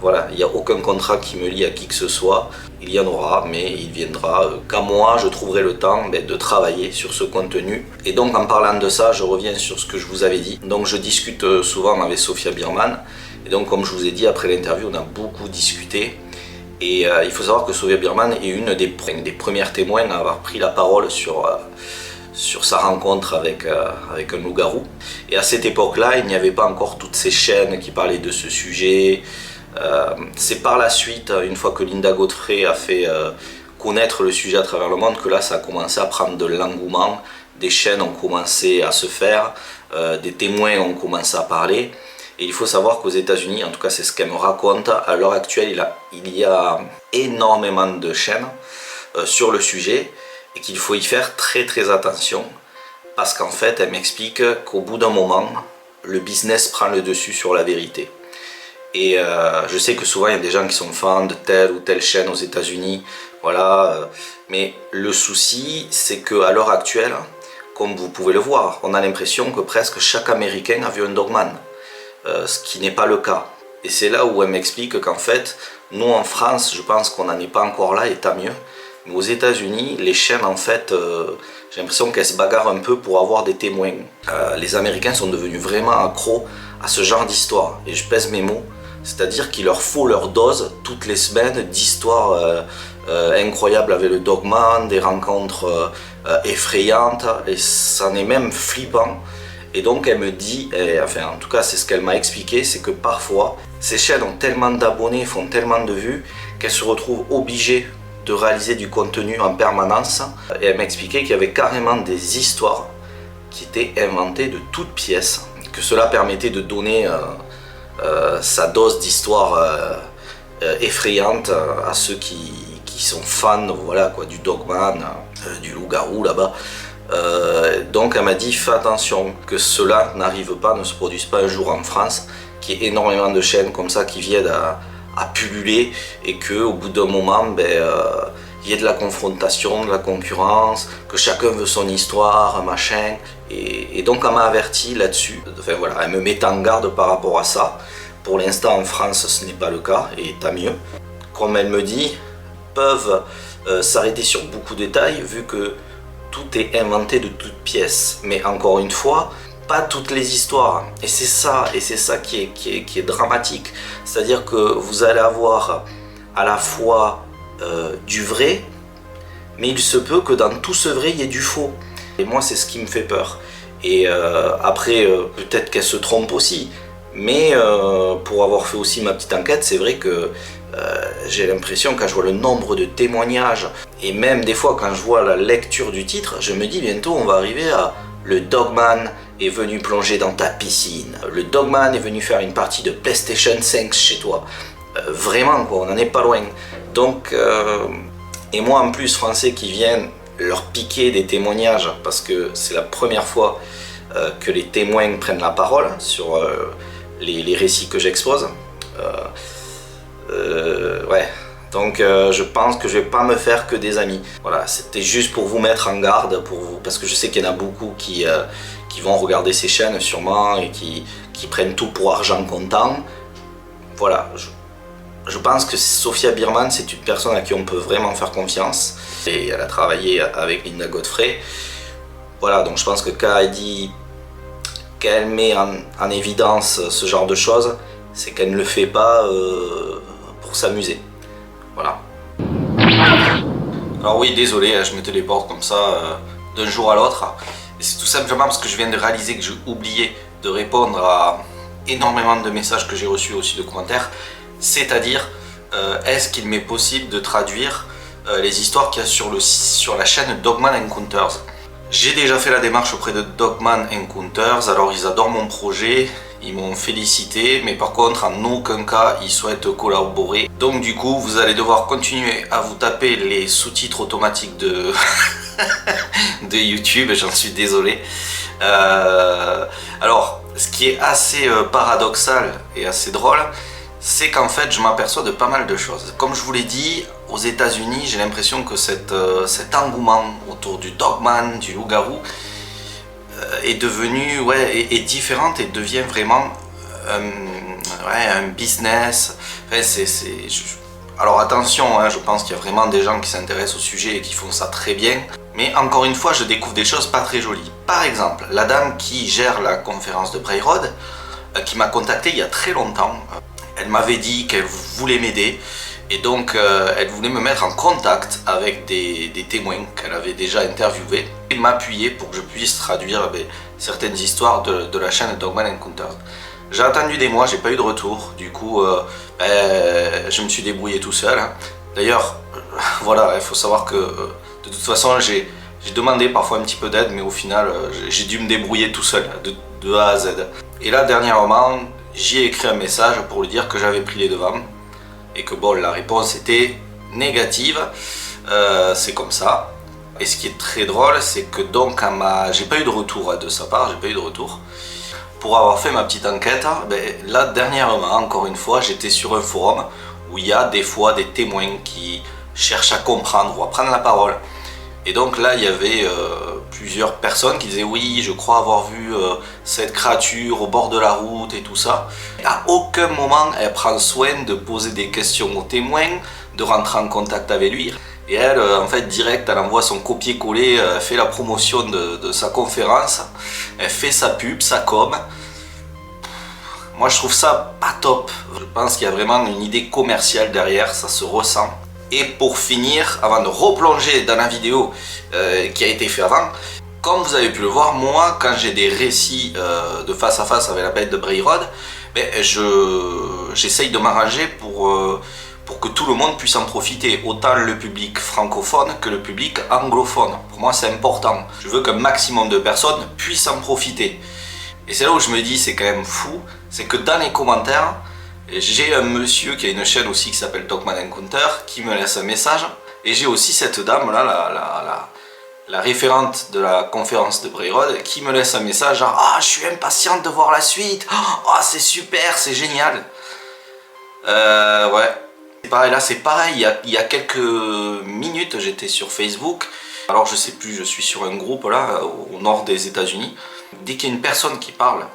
Voilà, il n'y a aucun contrat qui me lie à qui que ce soit. Il y en aura, mais il viendra quand moi je trouverai le temps de travailler sur ce contenu. Et donc en parlant de ça, je reviens sur ce que je vous avais dit. Donc je discute souvent avec Sophia Birman. Et donc comme je vous ai dit, après l'interview, on a beaucoup discuté. Et il faut savoir que Sophia Birman est une des premières témoins à avoir pris la parole sur sa rencontre avec un loup-garou. Et à cette époque-là, il n'y avait pas encore toutes ces chaînes qui parlaient de ce sujet. C'est par la suite, une fois que Linda Godfrey a fait connaître le sujet à travers le monde, que là ça a commencé à prendre de l'engouement. Des chaînes ont commencé à se faire, des témoins ont commencé à parler. Et il faut savoir qu'aux États-Unis, en tout cas c'est ce qu'elle me raconte, à l'heure actuelle il y a énormément de chaînes sur le sujet. Et qu'il faut y faire très très attention parce qu'en fait elle m'explique qu'au bout d'un moment le business prend le dessus sur la vérité. Et je sais que souvent il y a des gens qui sont fans de telle ou telle chaîne aux États-Unis, voilà, mais le souci c'est qu'à l'heure actuelle comme vous pouvez le voir, on a l'impression que presque chaque Américain a vu un Dogman, ce qui n'est pas le cas. Et c'est là où elle m'explique qu'en fait, nous en France, je pense qu'on n'en est pas encore là et tant mieux. Mais aux États-Unis, les chaînes, en fait, j'ai l'impression qu'elles se bagarrent un peu pour avoir des témoins. Les Américains sont devenus vraiment accros à ce genre d'histoire. Et je pèse mes mots, c'est-à-dire qu'il leur faut leur dose toutes les semaines d'histoires incroyables avec le Dogman, des rencontres effrayantes, et ça en est même flippant. Et donc elle me dit, enfin en tout cas c'est ce qu'elle m'a expliqué, c'est que parfois ces chaînes ont tellement d'abonnés, font tellement de vues, qu'elles se retrouvent obligées de réaliser du contenu en permanence. Et elle m'expliquait qu'il y avait carrément des histoires qui étaient inventées de toutes pièces, que cela permettait de donner sa dose d'histoire effrayante à ceux qui sont fans, voilà, quoi, du Dogman, du loup-garou là-bas. Donc elle m'a dit fais attention que cela n'arrive pas, ne se produise pas un jour en France, qu'il y ait énormément de chaînes comme ça qui viennent à pulluler et qu'au bout d'un moment il y ait de la confrontation, de la concurrence, que chacun veut son histoire, machin. Et donc elle m'a averti là-dessus. Enfin voilà, elle me met en garde par rapport à ça. Pour l'instant en France ce n'est pas le cas et tant mieux. Comme elle me dit, peuvent s'arrêter sur beaucoup de détails vu que tout est inventé de toutes pièces. Mais encore une fois, pas toutes les histoires. Et c'est ça qui est dramatique. C'est-à-dire que vous allez avoir à la fois du vrai, mais il se peut que dans tout ce vrai, il y ait du faux. Et moi, c'est ce qui me fait peur. Et après, peut-être qu'elle se trompe aussi. Mais pour avoir fait aussi ma petite enquête, c'est vrai que j'ai l'impression, quand je vois le nombre de témoignages, et même des fois quand je vois la lecture du titre, je me dis bientôt on va arriver à le Dogman est venu plonger dans ta piscine, le Dogman est venu faire une partie de PlayStation 5 chez toi. Vraiment quoi, on n'en est pas loin. Donc, et moi en plus français qui viennent leur piquer des témoignages, parce que c'est la première fois que les témoins prennent la parole sur les récits que j'expose. Ouais, donc je pense que je vais pas me faire que des amis. Voilà, c'était juste pour vous mettre en garde, parce que je sais qu'il y en a beaucoup qui vont regarder ces chaînes sûrement et qui prennent tout pour argent comptant. Voilà, je pense que Sophia Birman, c'est une personne à qui on peut vraiment faire confiance. Et elle a travaillé avec Linda Godfrey. Voilà, donc je pense que quand elle dit qu'elle met en évidence ce genre de choses, c'est qu'elle ne le fait pas pour s'amuser. Voilà. Alors oui, désolé, je me téléporte comme ça d'un jour à l'autre. C'est tout simplement parce que je viens de réaliser que j'ai oublié de répondre à énormément de messages que j'ai reçus aussi de commentaires. C'est-à-dire, est-ce qu'il m'est possible de traduire les histoires qu'il y a sur la chaîne Dogman Encounters. J'ai déjà fait la démarche auprès de Dogman Encounters, alors ils adorent mon projet, ils m'ont félicité, mais par contre en aucun cas ils souhaitent collaborer. Donc du coup vous allez devoir continuer à vous taper les sous-titres automatiques de, de YouTube, j'en suis désolé. Alors ce qui est assez paradoxal et assez drôle, c'est qu'en fait je m'aperçois de pas mal de choses. Comme je vous l'ai dit, aux États-Unis, j'ai l'impression que cet engouement autour du Dogman, du loup-garou, est devenu, est différente et devient vraiment un business. Enfin, alors attention, hein, je pense qu'il y a vraiment des gens qui s'intéressent au sujet et qui font ça très bien. Mais encore une fois, je découvre des choses pas très jolies. Par exemple, la dame qui gère la conférence de Bray Road, qui m'a contacté il y a très longtemps, elle m'avait dit qu'elle voulait m'aider. Et donc elle voulait me mettre en contact avec des témoins qu'elle avait déjà interviewés et m'appuyer pour que je puisse traduire certaines histoires de la chaîne Dogman Encounters. J'ai attendu des mois, j'ai pas eu de retour, du coup je me suis débrouillé tout seul. Hein. D'ailleurs, voilà, il faut savoir que de toute façon j'ai demandé parfois un petit peu d'aide, mais au final j'ai dû me débrouiller tout seul, de A à Z. Et là dernièrement, j'y ai écrit un message pour lui dire que j'avais pris les devants. Et que bon, la réponse était négative, c'est comme ça. Et ce qui est très drôle, c'est que donc j'ai pas eu de retour de sa part, j'ai pas eu de retour. Pour avoir fait ma petite enquête, là dernièrement, encore une fois, j'étais sur un forum où il y a des fois des témoins qui cherchent à comprendre ou à prendre la parole. Et donc là, il y avait plusieurs personnes qui disaient oui, je crois avoir vu cette créature au bord de la route et tout ça. À aucun moment elle prend soin de poser des questions aux témoins, de rentrer en contact avec lui. Et elle, en fait, direct, elle envoie son copier-coller, elle fait la promotion de sa conférence, elle fait sa pub, sa com. Moi, je trouve ça pas top. Je pense qu'il y a vraiment une idée commerciale derrière, ça se ressent. Et pour finir, avant de replonger dans la vidéo qui a été faite avant, comme vous avez pu le voir, moi, quand j'ai des récits de face à face avec la bête de Bray Road, ben, j'essaye de m'arranger pour que tout le monde puisse en profiter, autant le public francophone que le public anglophone. Pour moi, c'est important. Je veux qu'un maximum de personnes puissent en profiter. Et c'est là où je me dis, c'est quand même fou, c'est que dans les commentaires, j'ai un monsieur qui a une chaîne aussi qui s'appelle Talkman Encounter qui me laisse un message. Et j'ai aussi cette dame là, la référente de la conférence de Bray Road qui me laisse un message genre « Ah, je suis impatiente de voir la suite, oh, c'est super, c'est génial !» Ouais. Pareil, là c'est pareil, il y a quelques minutes j'étais sur Facebook, alors je sais plus, je suis sur un groupe là au nord des États-Unis. Dès qu'il y a une personne qui parle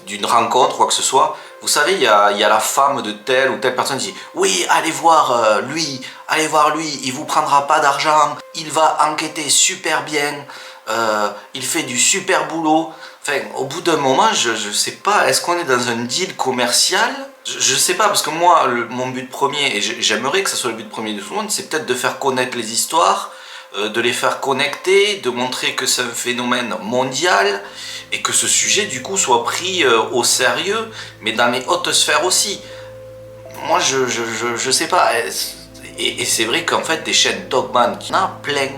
d'une rencontre, quoi que ce soit, vous savez, il y a la femme de telle ou telle personne qui dit oui, allez voir lui, il vous prendra pas d'argent, il va enquêter super bien, il fait du super boulot. Enfin, au bout d'un moment, je sais pas, est-ce qu'on est dans un deal commercial? Je sais pas, parce que moi, mon but premier, et j'aimerais que ce soit le but premier de tout le monde, c'est peut-être de faire connaître les histoires, de les faire connecter, de montrer que c'est un phénomène mondial, et que ce sujet, du coup, soit pris au sérieux, mais dans les hautes sphères aussi. Moi, je sais pas, et c'est vrai qu'en fait, des chaînes Dogman, il y en a plein.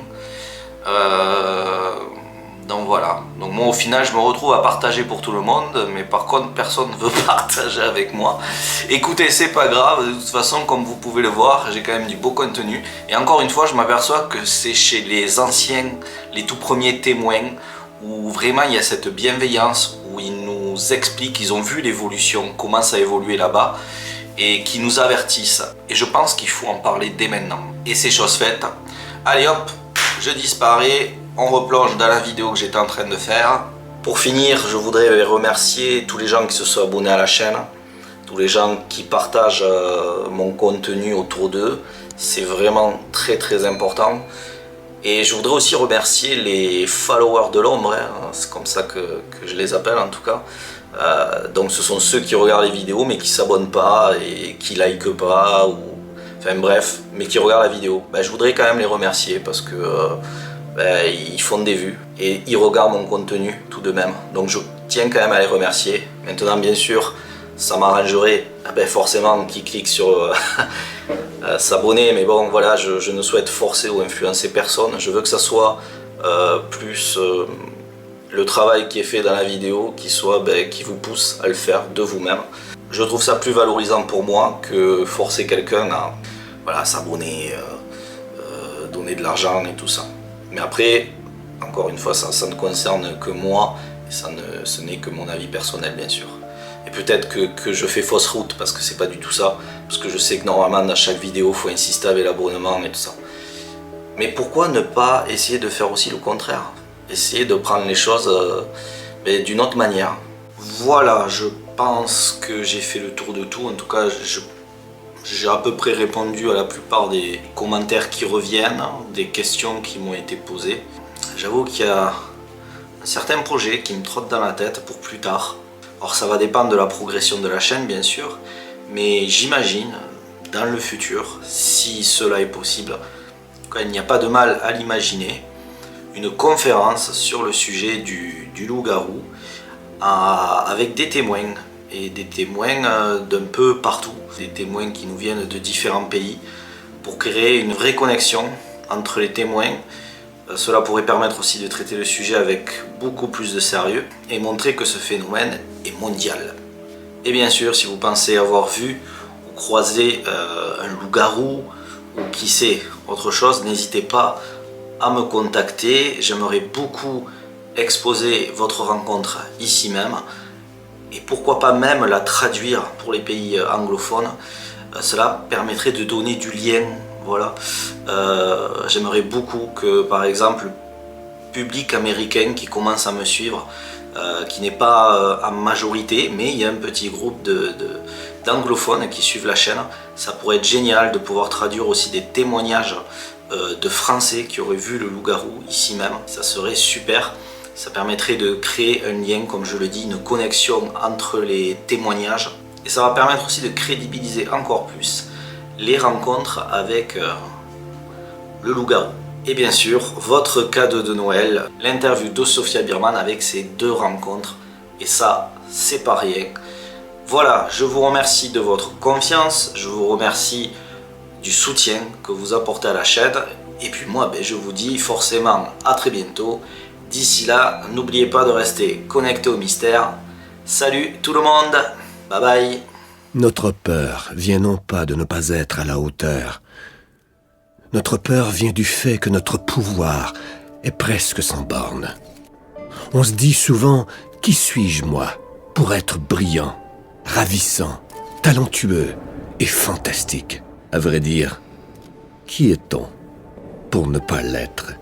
Donc voilà, donc moi au final je me retrouve à partager pour tout le monde, mais par contre personne ne veut partager avec moi. Écoutez, c'est pas grave, de toute façon comme vous pouvez le voir, j'ai quand même du beau contenu. Et encore une fois, je m'aperçois que c'est chez les anciens, les tout premiers témoins, où vraiment il y a cette bienveillance, où ils nous expliquent, ils ont vu l'évolution, comment ça a évolué là-bas, et qui nous avertissent. Et je pense qu'il faut en parler dès maintenant. Et c'est chose faite. Allez hop, je disparais. On replonge dans la vidéo que j'étais en train de faire. Pour finir, je voudrais remercier tous les gens qui se sont abonnés à la chaîne, tous les gens qui partagent mon contenu autour d'eux. C'est vraiment très très important. Et je voudrais aussi remercier les followers de l'ombre, hein. C'est comme ça que je les appelle en tout cas. Donc ce sont ceux qui regardent les vidéos mais qui ne s'abonnent pas et qui likent pas, ou enfin bref, mais qui regardent la vidéo. Je voudrais quand même les remercier parce que ils font des vues et ils regardent mon contenu tout de même, donc je tiens quand même à les remercier. Maintenant bien sûr ça m'arrangerait forcément qu'ils cliquent sur s'abonner, mais bon voilà, je ne souhaite forcer ou influencer personne. Je veux que ça soit plus le travail qui est fait dans la vidéo qui vous pousse à le faire de vous-même. Je trouve ça plus valorisant pour moi que forcer quelqu'un à s'abonner, donner de l'argent et tout ça. Mais après, encore une fois, ça ne concerne que moi, et ce n'est que mon avis personnel bien sûr. Et peut-être que je fais fausse route parce que c'est pas du tout ça, parce que je sais que normalement dans chaque vidéo il faut insister avec l'abonnement et tout ça. Mais pourquoi ne pas essayer de faire aussi le contraire? Essayer de prendre les choses d'une autre manière. Voilà, je pense que j'ai fait le tour de tout. En tout cas, j'ai à peu près répondu à la plupart des commentaires qui reviennent, des questions qui m'ont été posées. J'avoue qu'il y a un certain projet qui me trotte dans la tête pour plus tard. Alors ça va dépendre de la progression de la chaîne bien sûr, mais j'imagine dans le futur, si cela est possible, il n'y a pas de mal à l'imaginer, une conférence sur le sujet du loup-garou avec des témoins. Et des témoins d'un peu partout, des témoins qui nous viennent de différents pays, pour créer une vraie connexion entre les témoins. Cela pourrait permettre aussi de traiter le sujet avec beaucoup plus de sérieux et montrer que ce phénomène est mondial. Et bien sûr, si vous pensez avoir vu ou croisé un loup-garou ou qui sait autre chose, n'hésitez pas à me contacter. J'aimerais beaucoup exposer votre rencontre ici même. Et pourquoi pas même la traduire pour les pays anglophones. Cela permettrait de donner du lien. Voilà. J'aimerais beaucoup que par exemple public américain qui commence à me suivre, qui n'est pas en majorité, mais il y a un petit groupe d'anglophones qui suivent la chaîne. Ça pourrait être génial de pouvoir traduire aussi des témoignages de Français qui auraient vu le loup-garou ici même, ça serait super. Ça permettrait de créer un lien, comme je le dis, une connexion entre les témoignages. Et ça va permettre aussi de crédibiliser encore plus les rencontres avec le loup-garou. Et bien sûr, votre cadeau de Noël, l'interview de Sophia Birman avec ces 2 rencontres. Et ça, c'est pas rien. Voilà, je vous remercie de votre confiance, je vous remercie du soutien que vous apportez à la chaîne. Et puis moi, je vous dis forcément à très bientôt. D'ici là, n'oubliez pas de rester connecté au mystère. Salut tout le monde, bye bye. Notre peur vient non pas de ne pas être à la hauteur. Notre peur vient du fait que notre pouvoir est presque sans borne. On se dit souvent, qui suis-je moi pour être brillant, ravissant, talentueux et fantastique? À vrai dire, qui est-on pour ne pas l'être ?